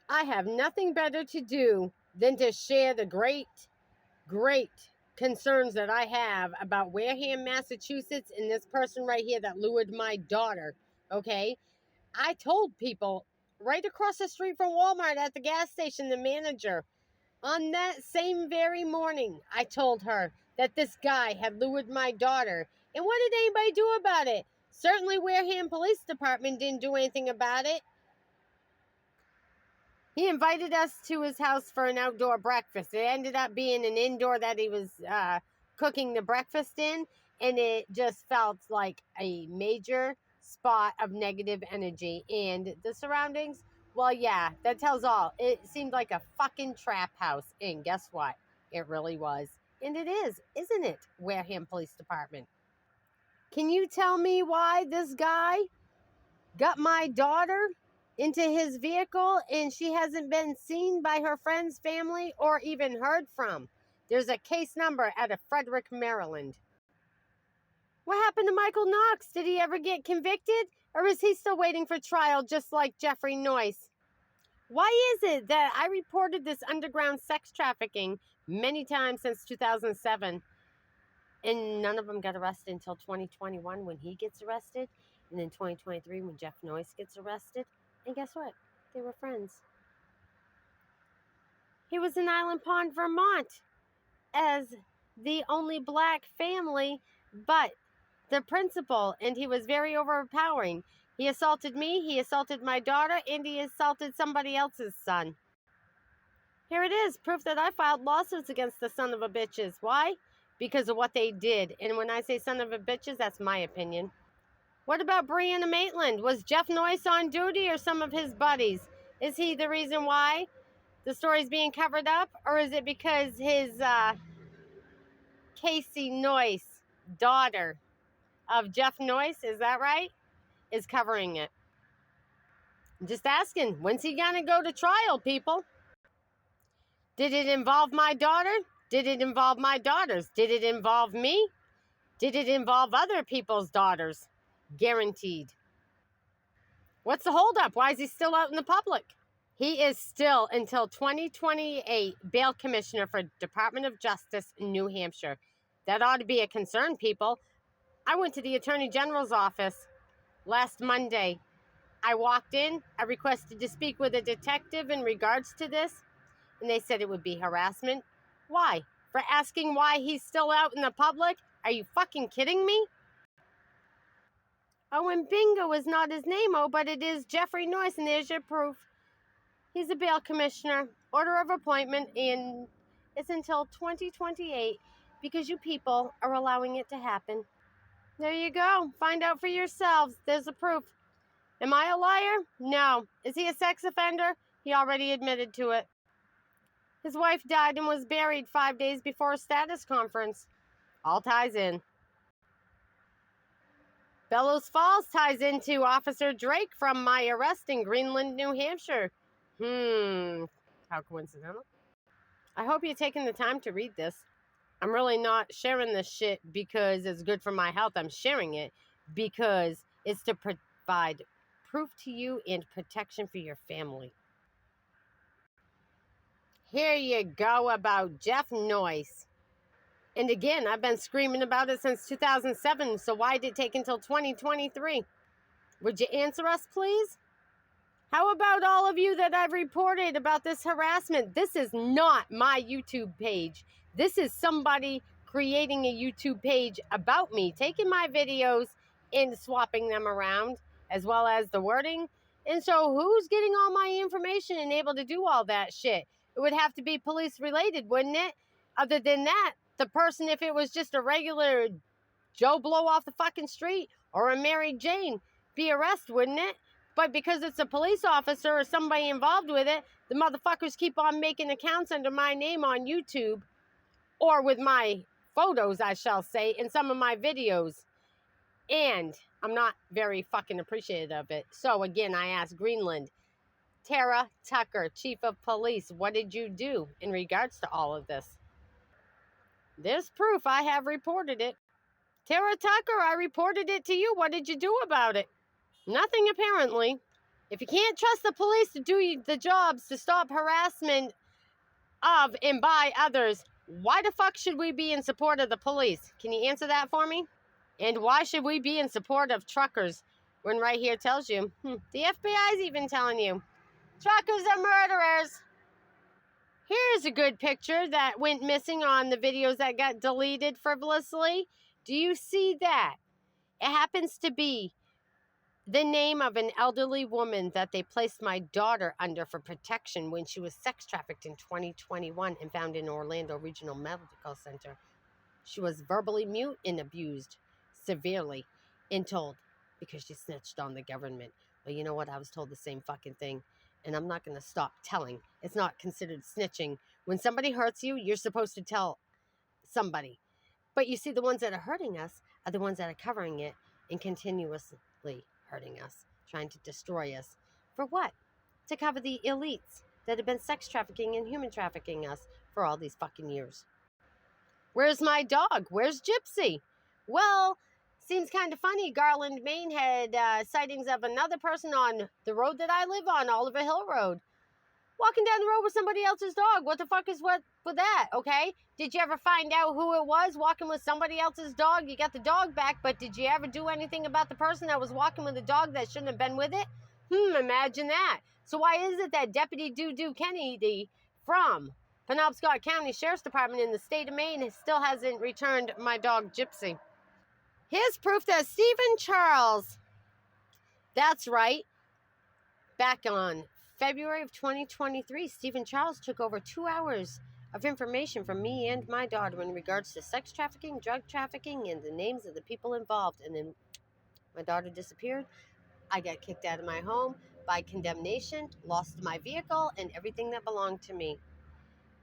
I have nothing better to do than to share the great concerns that I have about Wareham, Massachusetts, and this person right here that lured my daughter. Okay? I told people right across the street from Walmart at the gas station, the manager, on that same very morning, I told her that this guy had lured my daughter. And what did anybody do about it? Certainly Wareham Police Department didn't do anything about it. He invited us to his house for an outdoor breakfast. It ended up being an indoor that he was cooking the breakfast in, and it just felt like a major spot of negative energy. And the surroundings, well, yeah, that tells all. It seemed like a fucking trap house, and guess what? It really was. And it is, isn't it, Wareham Police Department? Can you tell me why this guy got my daughter into his vehicle and she hasn't been seen by her friends, family, or even heard from? There's a case number out of Frederick, Maryland. What happened to Michael Knox? Did he ever get convicted? Or is he still waiting for trial just like Jeffrey Noyce? Why is it that I reported this underground sex trafficking many times since 2007 and none of them got arrested until 2021 when he gets arrested, and then 2023 when Jeff Noyce gets arrested? And guess what? They were friends. He was in Island Pond, Vermont as the only black family, but the principal, and he was very overpowering. He assaulted me, he assaulted my daughter, and he assaulted somebody else's son. Here it is, proof that I filed lawsuits against the son of a bitches. Why? Because of what they did. And when I say son of a bitches, that's my opinion. What about Brianna Maitland? Was Jeff Noyce on duty or some of his buddies? Is he the reason why the story's being covered up? Or is it because his Casey Noyce, daughter of Jeff Noyce, is that right, is covering it? I'm just asking, when's he gonna go to trial, people? Did it involve my daughter? Did it involve my daughters? Did it involve me? Did it involve other people's daughters? Guaranteed. What's the holdup? Why is he still out in the public? He is still until 2028 bail commissioner for Department of Justice in New Hampshire. That ought to be a concern, people. I went to the Attorney General's office last Monday. I walked in. I requested to speak with a detective in regards to this, and they said it would be harassment. Why? For asking why he's still out in the public? Are you fucking kidding me? Oh, and bingo is not his name, but it is Jeffrey Noyce, and there's your proof. He's a bail commissioner, order of appointment, and it's until 2028 because you people are allowing it to happen. There you go. Find out for yourselves. There's the proof. Am I a liar? No. Is he a sex offender? He already admitted to it. His wife died and was buried 5 days before a status conference. All ties in. Bellows Falls ties into Officer Drake from my arrest in Greenland, New Hampshire. How coincidental. I hope you're taking the time to read this. I'm really not sharing this shit because it's good for my health. I'm sharing it because it's to provide proof to you and protection for your family. Here you go about Jeff Noyce. And again, I've been screaming about it since 2007, so why did it take until 2023? Would you answer us, please? How about all of you that I've reported about this harassment? This is not my YouTube page. This is somebody creating a YouTube page about me, taking my videos and swapping them around, as well as the wording. And so who's getting all my information and able to do all that shit? It would have to be police related, wouldn't it? Other than that, the person, if it was just a regular Joe Blow off the fucking street or a Mary Jane, be arrested, wouldn't it? But because it's a police officer or somebody involved with it, the motherfuckers keep on making accounts under my name on YouTube, or with my photos, I shall say, in some of my videos. And I'm not very fucking appreciative of it. So again, I asked Greenland, Tara Tucker, Chief of Police, what did you do in regards to all of this? There's proof. I have reported it. Tara Tucker, I reported it to you. What did you do about it? Nothing, apparently. If you can't trust the police to do the jobs to stop harassment of and by others, why the fuck should we be in support of the police? Can you answer that for me? And why should we be in support of truckers when right here tells you, the FBI's even telling you, truckers are murderers. Here's a good picture that went missing on the videos that got deleted frivolously. Do you see that? It happens to be the name of an elderly woman that they placed my daughter under for protection when she was sex trafficked in 2021 and found in Orlando Regional Medical Center. She was verbally mute and abused severely and told because she snitched on the government. Well, you know what? I was told the same fucking thing. And I'm not going to stop telling. It's not considered snitching. When somebody hurts you, you're supposed to tell somebody. But you see, the ones that are hurting us are the ones that are covering it and continuously hurting us, trying to destroy us. For what? To cover the elites that have been sex trafficking and human trafficking us for all these fucking years. Where's my dog? Where's Gypsy? Well, seems kind of funny. Garland, Maine had sightings of another person on the road that I live on, Oliver Hill Road. Walking down the road with somebody else's dog. What the fuck is what with that, okay? Did you ever find out who it was walking with somebody else's dog? You got the dog back, but did you ever do anything about the person that was walking with the dog that shouldn't have been with it? Imagine that. So why is it that Deputy Doo Kennedy from Penobscot County Sheriff's Department in the state of Maine still hasn't returned my dog Gypsy? Here's proof that Stephen Charles, that's right, back on February of 2023, Stephen Charles took over 2 hours of information from me and my daughter in regards to sex trafficking, drug trafficking, and the names of the people involved. And then my daughter disappeared. I got kicked out of my home by condemnation, lost my vehicle, and everything that belonged to me.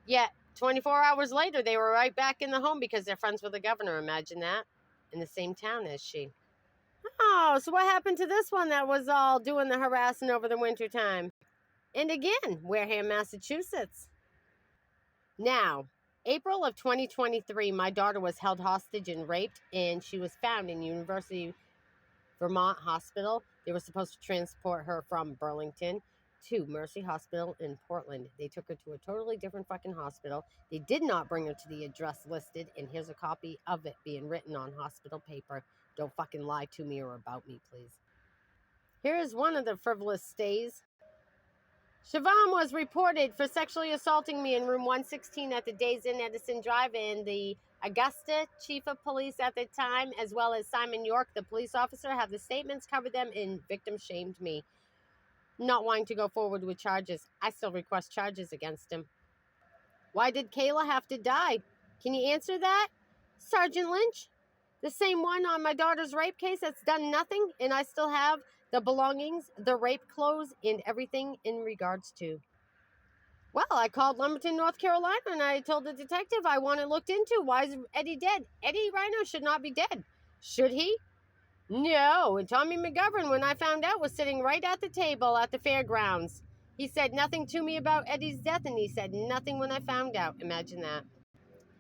Yet, 24 hours later, they were right back in the home because they're friends with the governor. Imagine that. In the same town as she. Oh, so what happened to this one that was all doing the harassing over the winter time? And again, Wareham, Massachusetts. Now, April of 2023, my daughter was held hostage and raped, and she was found in University Vermont Hospital. They were supposed to transport her from Burlington to Mercy Hospital in Portland. They took her to a totally different fucking hospital. They did not bring her to the address listed, and here's a copy of it being written on hospital paper. Don't fucking lie to me or about me, please. Here's one of the frivolous stays. Siobhan was reported for sexually assaulting me in room 116 at the Days Inn Edison Drive-In. The Augusta chief of police at the time, as well as Simon York, the police officer, have the statements, covered them, and victim shamed me. Not wanting to go forward with charges. I still request charges against him. Why did Kayla have to die? Can you answer that? Sergeant Lynch? The same one on my daughter's rape case that's done nothing, and I still have the belongings, the rape clothes, and everything in regards to. Well, I called Lumberton, North Carolina, and I told the detective I want it looked into. Why is Eddie dead? Eddie Rhino should not be dead. Should he? No. And Tommy McGovern, when I found out, was sitting right at the table at the fairgrounds. He said nothing to me about Eddie's death, and he said nothing when I found out. Imagine that.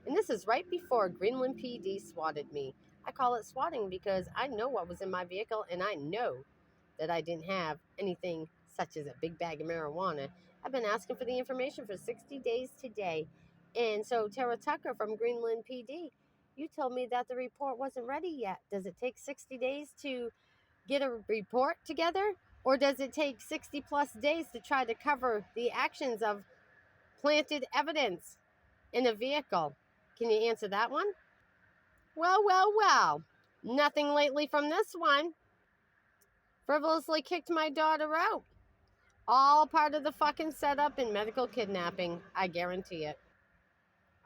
And this is right before Greenland PD swatted me. I call it swatting because I know what was in my vehicle, and I know that I didn't have anything such as a big bag of marijuana. I've been asking for the information for 60 days today. And so Tara Tucker from Greenland PD, you told me that the report wasn't ready yet. Does it take 60 days to get a report together? Or does it take 60 plus days to try to cover the actions of planted evidence in a vehicle? Can you answer that one? Well. Nothing lately from this one. Frivolously kicked my daughter out. All part of the fucking setup in medical kidnapping. I guarantee it.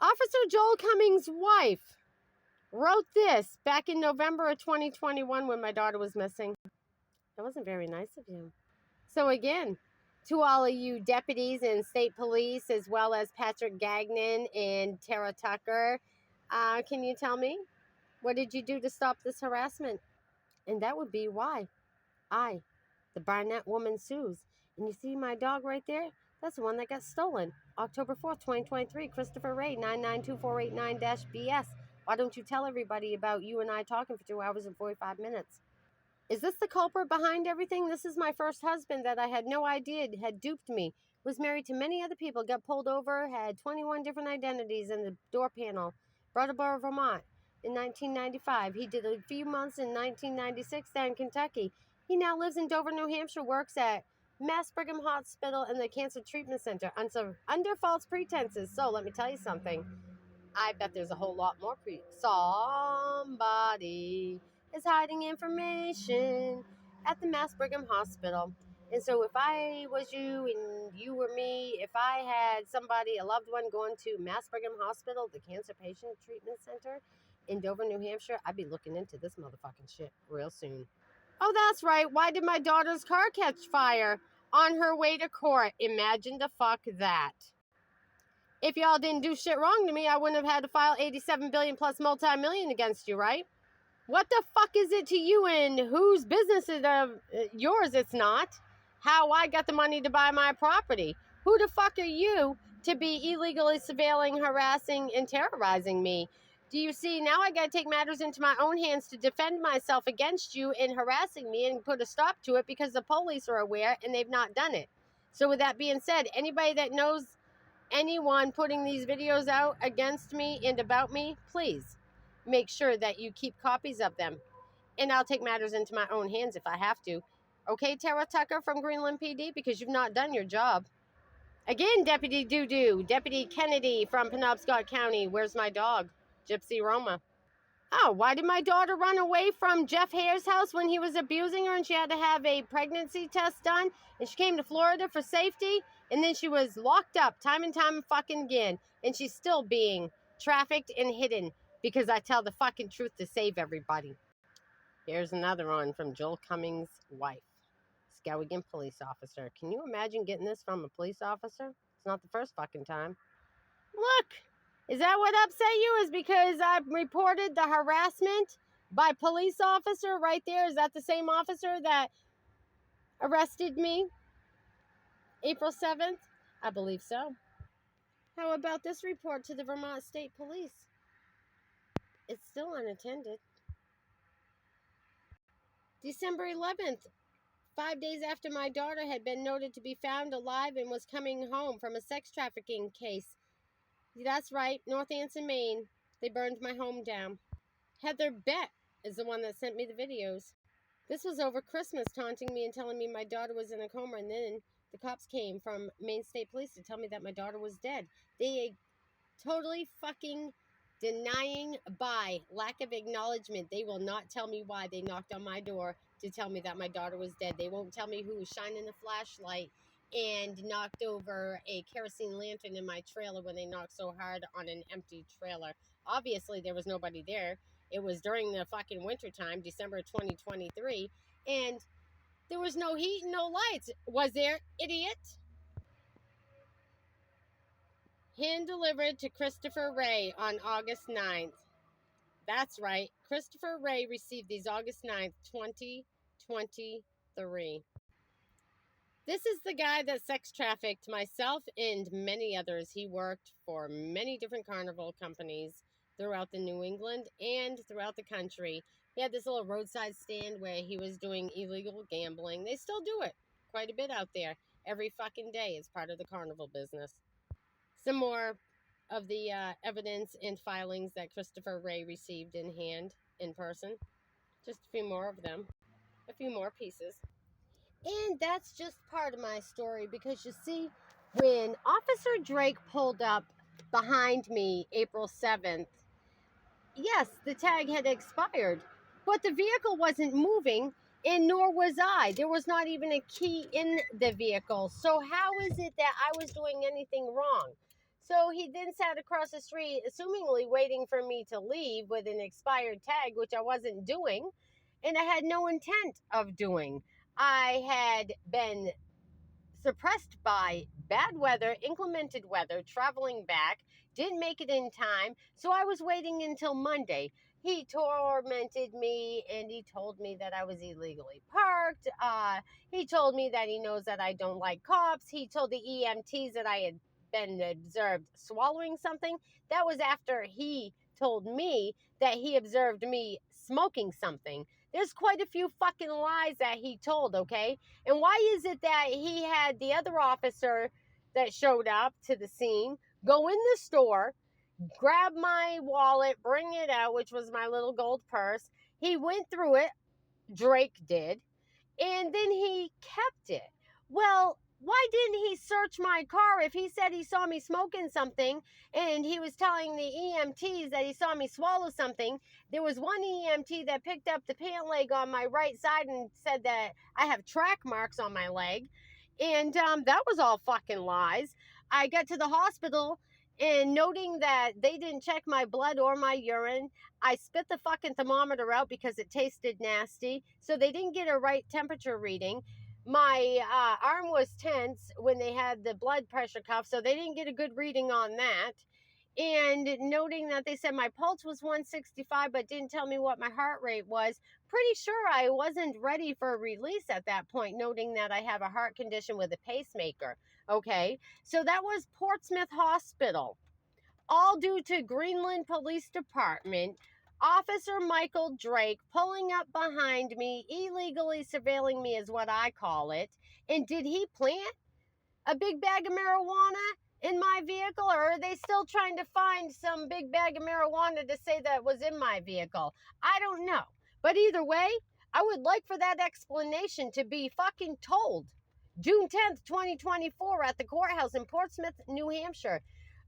Officer Joel Cummings' wife wrote this back in November of 2021 when my daughter was missing. That wasn't very nice of you. So again, to all of you deputies and state police, as well as Patrick Gagnon and Tara Tucker, can you tell me, what did you do to stop this harassment? And that would be why I, the Barnett woman, sues. And you see my dog right there? That's the one that got stolen. October 4th, 2023, Christopher Ray, 992489-BS. Why don't you tell everybody about you and I talking for 2 hours and 45 minutes? Is this the culprit behind everything? This is my first husband that I had no idea had duped me. Was married to many other people, got pulled over, had 21 different identities in the door panel. Brattleboro, Vermont in 1995. He did a few months in 1996 down in Kentucky. He now lives in Dover, New Hampshire, works at Mass Brigham Hospital and the Cancer Treatment Center under false pretenses. So let me tell you something. I bet there's a whole lot more somebody is hiding information at the Mass Brigham Hospital. And so if I was you and you were me, if I had somebody, a loved one, going to Mass Brigham Hospital, the Cancer Patient Treatment Center in Dover, New Hampshire, I'd be looking into this motherfucking shit real soon. Oh, that's right. Why did my daughter's car catch fire on her way to court? Imagine the fuck that. If y'all didn't do shit wrong to me, I wouldn't have had to file 87 billion plus multi-million against you, right? What the fuck is it to you, and whose business is yours? It's not. How I got the money to buy my property. Who the fuck are you to be illegally surveilling, harassing, and terrorizing me? Do you see, now I gotta take matters into my own hands to defend myself against you in harassing me and put a stop to it because the police are aware and they've not done it. So with that being said, anybody that knows anyone putting these videos out against me and about me, please make sure that you keep copies of them. And I'll take matters into my own hands if I have to. Okay, Tara Tucker from Greenland PD, because you've not done your job. Again, Deputy Doo-Doo, Deputy Kennedy from Penobscot County. Where's my dog? Gypsy Roma. Oh, why did my daughter run away from Jeff Hare's house when he was abusing her and she had to have a pregnancy test done? And she came to Florida for safety? And then she was locked up time and time fucking again. And she's still being trafficked and hidden because I tell the fucking truth to save everybody. Here's another one from Joel Cummings' wife, Skowhegan police officer. Can you imagine getting this from a police officer? It's not the first fucking time. Look, is that what upset you? Is because I reported the harassment by police officer right there? Is that the same officer that arrested me April 7th? I believe so. How about this report to the Vermont State Police? It's still unattended. December 11th, 5 days after my daughter had been noted to be found alive and was coming home from a sex trafficking case. That's right, North Anson, Maine. They burned my home down. Heather Bett is the one that sent me the videos. This was over Christmas, taunting me and telling me my daughter was in a coma, and then the cops came from Maine State Police to tell me that my daughter was dead. They totally fucking denying by lack of acknowledgement. They will not tell me why they knocked on my door to tell me that my daughter was dead. They won't tell me who was shining the flashlight and knocked over a kerosene lantern in my trailer when they knocked so hard on an empty trailer. Obviously, there was nobody there. It was during the fucking winter time, December 2023, and there was no heat and no lights. Was there, idiot? Hand-delivered to Christopher Ray on August 9th. That's right. Christopher Ray received these August 9th, 2023. This is the guy that sex trafficked myself and many others. He worked for many different carnival companies throughout the New England and throughout the country. He had this little roadside stand where he was doing illegal gambling. They still do it quite a bit out there. Every fucking day is part of the carnival business. Some more of the evidence and filings that Christopher Ray received in hand, in person. Just a few more of them. A few more pieces. And that's just part of my story, because you see, when Officer Drake pulled up behind me April 7th, yes, the tag had expired, but the vehicle wasn't moving, and nor was I. There was not even a key in the vehicle. So how is it that I was doing anything wrong? So he then sat across the street, assumingly waiting for me to leave with an expired tag, which I wasn't doing, and I had no intent of doing. I had been suppressed by bad weather, inclemented weather, traveling back, didn't make it in time, so I was waiting until Monday. He tormented me, and he told me that I was illegally parked. He told me that he knows that I don't like cops. He told the EMTs that I had been observed swallowing something. That was after he told me that he observed me smoking something. There's quite a few fucking lies that he told, okay? And why is it that he had the other officer that showed up to the scene go in the store, grab my wallet, bring it out, which was my little gold purse. He went through it, Drake did, and then he kept it. Well, why didn't he search my car if he said he saw me smoking something and he was telling the EMTs that he saw me swallow something? There was one EMT that picked up the pant leg on my right side and said that I have track marks on my leg. And that was all fucking lies. I got to the hospital and noting that they didn't check my blood or my urine, I spit the fucking thermometer out because it tasted nasty. So they didn't get a right temperature reading. My arm was tense when they had the blood pressure cuff, so they didn't get a good reading on that. And noting that they said my pulse was 165, but didn't tell me what my heart rate was. Pretty sure I wasn't ready for release at that point, noting that I have a heart condition with a pacemaker. Okay, so that was Portsmouth Hospital. All due to Greenland Police Department, Officer Michael Drake pulling up behind me, illegally surveilling me is what I call it. And did he plant a big bag of marijuana in my vehicle, or are they still trying to find some big bag of marijuana to say that was in my vehicle? I don't know. But either way, I would like for that explanation to be fucking told. June 10th, 2024 at the courthouse in Portsmouth, New Hampshire,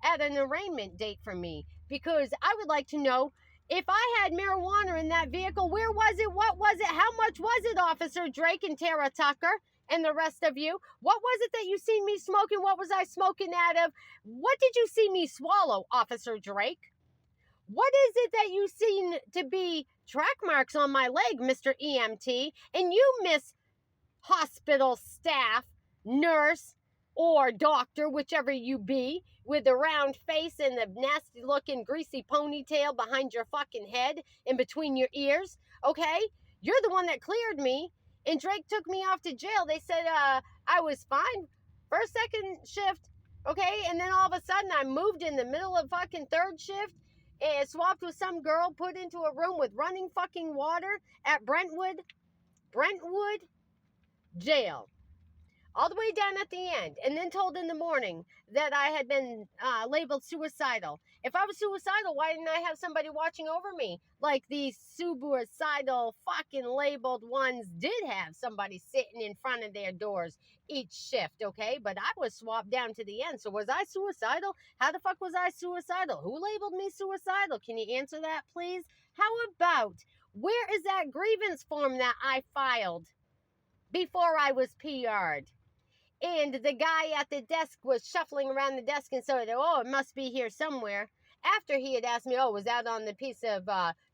at an arraignment date for me, because I would like to know if I had marijuana in that vehicle, where was it? What was it? How much was it, Officer Drake and Tara Tucker and the rest of you? What was it that you seen me smoking? What was I smoking out of? What did you see me swallow, Officer Drake? What is it that you seen to be track marks on my leg, Mr. EMT? And you, Miss Hospital staff, nurse, or doctor, whichever you be, with the round face and the nasty looking greasy ponytail behind your fucking head and between your ears, okay? You're the one that cleared me, and Drake took me off to jail. They said I was fine for a second shift, okay? And then all of a sudden I moved in the middle of fucking third shift and swapped with some girl, put into a room with running fucking water at Brentwood jail, all the way down at the end, and then told in the morning that I had been labeled suicidal. If I was suicidal, why didn't I have somebody watching over me? Like these suicidal fucking labeled ones did have somebody sitting in front of their doors each shift, okay? But I was swapped down to the end. So was I suicidal? How the fuck was I suicidal? Who labeled me suicidal? Can you answer that, please? How about, where is that grievance form that I filed before I was PR'd? And the guy at the desk was shuffling around the desk and said, oh, it must be here somewhere. After he had asked me, oh, was that on the piece of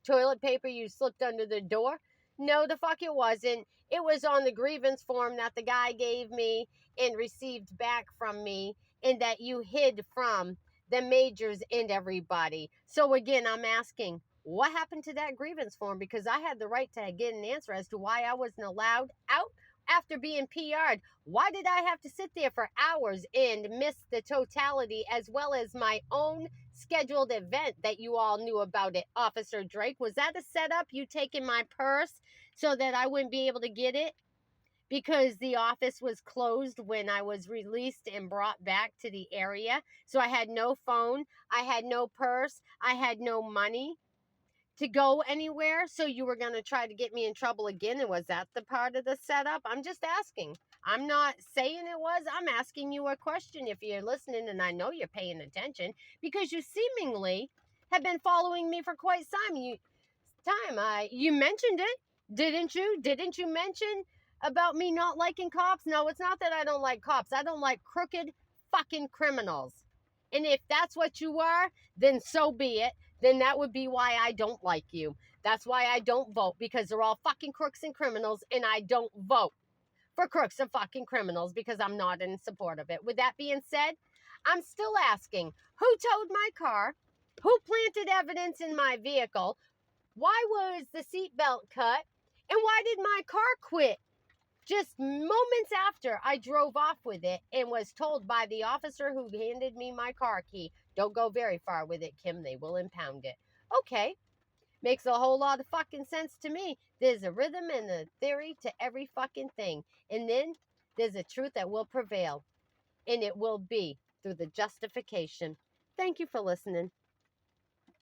toilet paper you slipped under the door? No, the fuck it wasn't. It was on the grievance form that the guy gave me and received back from me, and that you hid from the majors and everybody. So again, I'm asking, what happened to that grievance form? Because I had the right to get an answer as to why I wasn't allowed out after being PR'd. Why did I have to sit there for hours and miss the totality as well as my own scheduled event that you all knew about it, Officer Drake? Was that a setup, you taking my purse so that I wouldn't be able to get it? Because the office was closed when I was released and brought back to the area. So I had no phone, I had no purse, I had no money to go anywhere, so you were going to try to get me in trouble again, and was that the part of the setup? I'm just asking. I'm not saying it was. I'm asking you a question if you're listening, and I know you're paying attention, because you seemingly have been following me for quite some time. You mentioned it, didn't you? Didn't you mention about me not liking cops? No, it's not that I don't like cops. I don't like crooked fucking criminals. And if that's what you are, then so be it. Then that would be why I don't like you. That's why I don't vote, because they're all fucking crooks and criminals, and I don't vote for crooks and fucking criminals because I'm not in support of it. With that being said, I'm still asking, who towed my car? Who planted evidence in my vehicle? Why was the seatbelt cut? And why did my car quit just moments after I drove off with it and was told by the officer who handed me my car key, don't go very far with it, Kim, they will impound it. Okay, Makes a whole lot of fucking sense to me. There's a rhythm and a theory to every fucking thing. And then there's a truth that will prevail. And it will be through the justification. Thank you for listening.